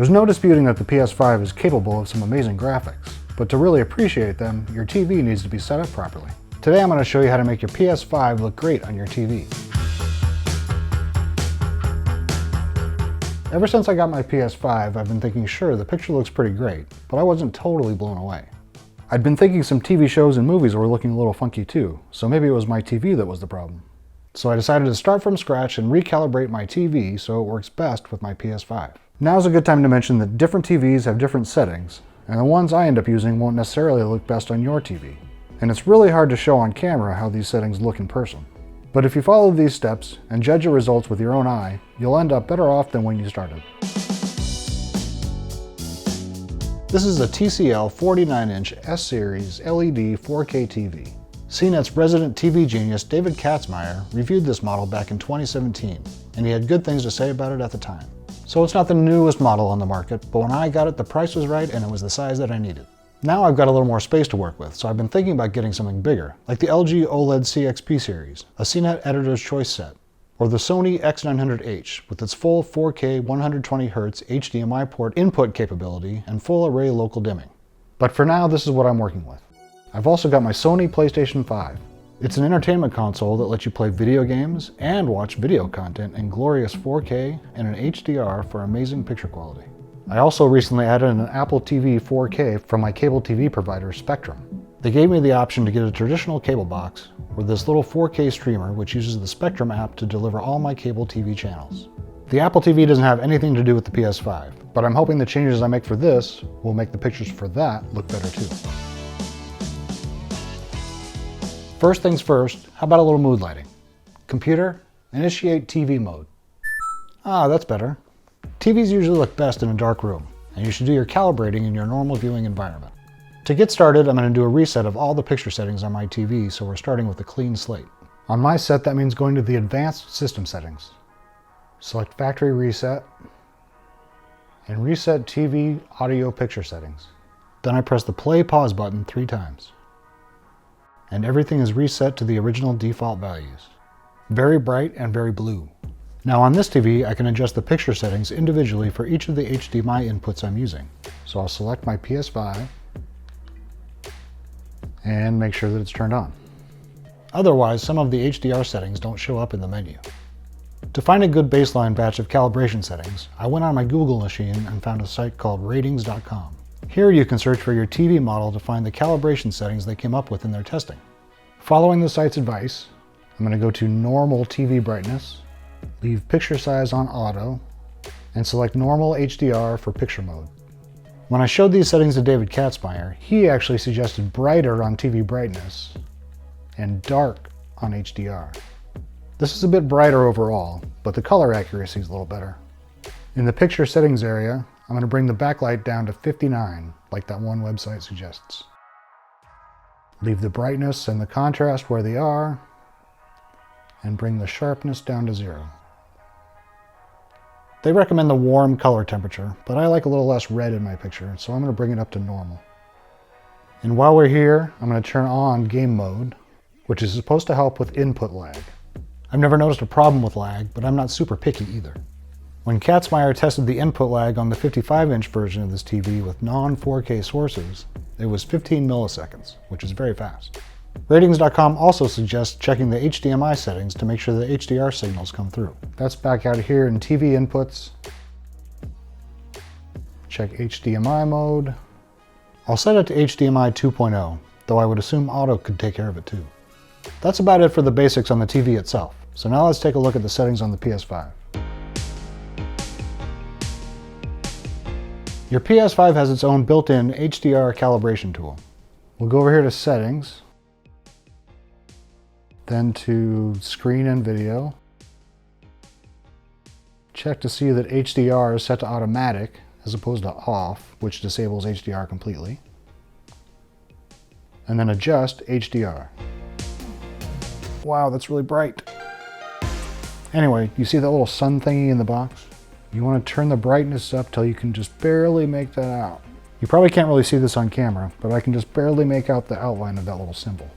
There's no disputing that the PS5 is capable of some amazing graphics, but to really appreciate them, your TV needs to be set up properly. Today I'm going to show you how to make your PS5 look great on your TV. Ever since I got my PS5, I've been thinking, sure, the picture looks pretty great, but I wasn't totally blown away. I'd been thinking some TV shows and movies were looking a little funky too, so maybe it was my TV that was the problem. So I decided to start from scratch and recalibrate my TV so it works best with my PS5. Now's a good time to mention that different TVs have different settings, and the ones I end up using won't necessarily look best on your TV. And it's really hard to show on camera how these settings look in person. But if you follow these steps and judge your results with your own eye, you'll end up better off than when you started. This is a TCL 49-inch S-Series LED 4K TV. CNET's resident TV genius David Katzmeyer reviewed this model back in 2017, and he had good things to say about it at the time. So it's not the newest model on the market, but when I got it, the price was right and it was the size that I needed. Now I've got a little more space to work with, so I've been thinking about getting something bigger, like the LG OLED CXP series, a CNET Editor's Choice set, or the Sony X900H with its full 4K 120Hz HDMI port input capability and full array local dimming. But for now, this is what I'm working with. I've also got my Sony PlayStation 5. It's an entertainment console that lets you play video games and watch video content in glorious 4K and an HDR for amazing picture quality. I also recently added an Apple TV 4K from my cable TV provider, Spectrum. They gave me the option to get a traditional cable box or this little 4K streamer which uses the Spectrum app to deliver all my cable TV channels. The Apple TV doesn't have anything to do with the PS5, but I'm hoping the changes I make for this will make the pictures for that look better too. First things first, how about a little mood lighting? Computer, initiate TV mode. Ah, that's better. TVs usually look best in a dark room, and you should do your calibrating in your normal viewing environment. To get started, I'm going to do a reset of all the picture settings on my TV, so we're starting with a clean slate. On my set, that means going to the advanced system settings. Select factory reset, and reset TV audio picture settings. Then I press the play pause button 3 times. And everything is reset to the original default values. Very bright and very blue. Now on this TV, I can adjust the picture settings individually for each of the HDMI inputs I'm using. So I'll select my PS5 and make sure that it's turned on. Otherwise, some of the HDR settings don't show up in the menu. To find a good baseline batch of calibration settings, I went on my Google machine and found a site called ratings.com. Here you can search for your TV model to find the calibration settings they came up with in their testing. Following the site's advice, I'm going to go to normal TV brightness, leave picture size on auto, and select normal HDR for picture mode. When I showed these settings to David Katzmeyer, he actually suggested brighter on TV brightness and dark on HDR. This is a bit brighter overall, but the color accuracy is a little better. In the picture settings area, I'm going to bring the backlight down to 59, like that one website suggests. Leave the brightness and the contrast where they are, and bring the sharpness down to 0. They recommend the warm color temperature, but I like a little less red in my picture, so I'm going to bring it up to normal. And while we're here, I'm going to turn on game mode, which is supposed to help with input lag. I've never noticed a problem with lag, but I'm not super picky either. When Katzmeyer tested the input lag on the 55-inch version of this TV with non-4K sources, it was 15 milliseconds, which is very fast. Ratings.com also suggests checking the HDMI settings to make sure the HDR signals come through. That's back out here in TV inputs. Check HDMI mode. I'll set it to HDMI 2.0, though I would assume auto could take care of it too. That's about it for the basics on the TV itself. So now let's take a look at the settings on the PS5. Your PS5 has its own built-in HDR calibration tool. We'll go over here to Settings, then to Screen and Video. Check to see that HDR is set to automatic as opposed to off, which disables HDR completely. And then adjust HDR. Wow, that's really bright. Anyway, you see that little sun thingy in the box? You want to turn the brightness up till you can just barely make that out. You probably can't really see this on camera, but I can just barely make out the outline of that little symbol.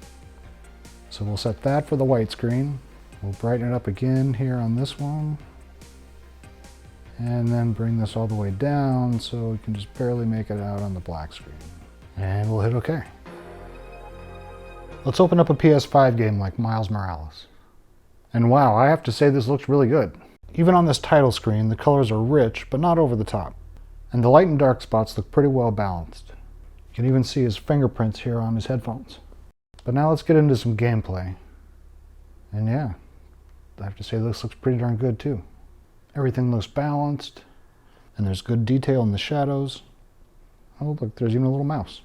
So we'll set that for the white screen. We'll brighten it up again here on this one. And then bring this all the way down so we can just barely make it out on the black screen. And we'll hit OK. Let's open up a PS5 game like Miles Morales. And wow, I have to say this looks really good. Even on this title screen, the colors are rich, but not over the top. And the light and dark spots look pretty well balanced. You can even see his fingerprints here on his headphones. But now let's get into some gameplay. And yeah, I have to say this looks pretty darn good too. Everything looks balanced, and there's good detail in the shadows. Oh look, there's even a little mouse.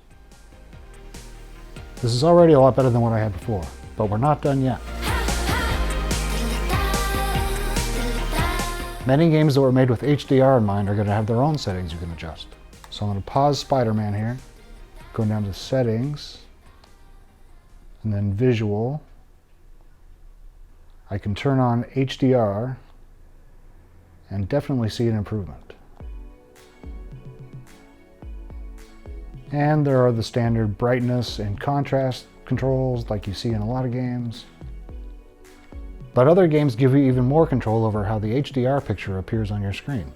This is already a lot better than what I had before, but we're not done yet. Many games that were made with HDR in mind are going to have their own settings you can adjust. So I'm going to pause Spider-Man here, going down to Settings, and then Visual. I can turn on HDR and definitely see an improvement. And there are the standard brightness and contrast controls like you see in a lot of games. But other games give you even more control over how the HDR picture appears on your screen.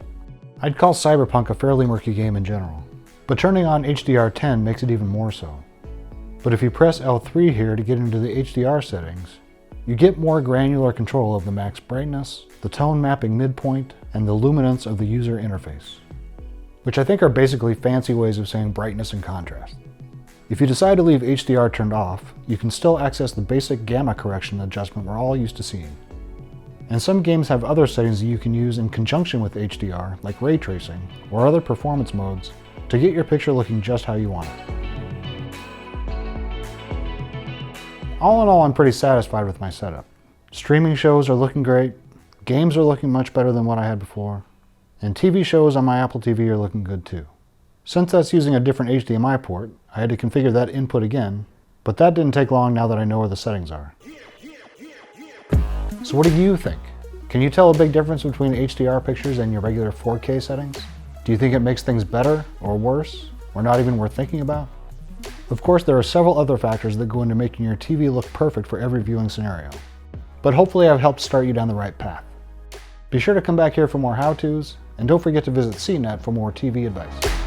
I'd call Cyberpunk a fairly murky game in general, but turning on HDR10 makes it even more so. But if you press L3 here to get into the HDR settings, you get more granular control of the max brightness, the tone mapping midpoint, and the luminance of the user interface, which I think are basically fancy ways of saying brightness and contrast. If you decide to leave HDR turned off, you can still access the basic gamma correction adjustment we're all used to seeing. And some games have other settings that you can use in conjunction with HDR, like ray tracing, or other performance modes, to get your picture looking just how you want it. All in all, I'm pretty satisfied with my setup. Streaming shows are looking great, games are looking much better than what I had before, and TV shows on my Apple TV are looking good too. Since that's using a different HDMI port, I had to configure that input again, but that didn't take long now that I know where the settings are. So what do you think? Can you tell a big difference between HDR pictures and your regular 4K settings? Do you think it makes things better or worse, or not even worth thinking about? Of course, there are several other factors that go into making your TV look perfect for every viewing scenario. But hopefully I've helped start you down the right path. Be sure to come back here for more how-tos, and don't forget to visit CNET for more TV advice.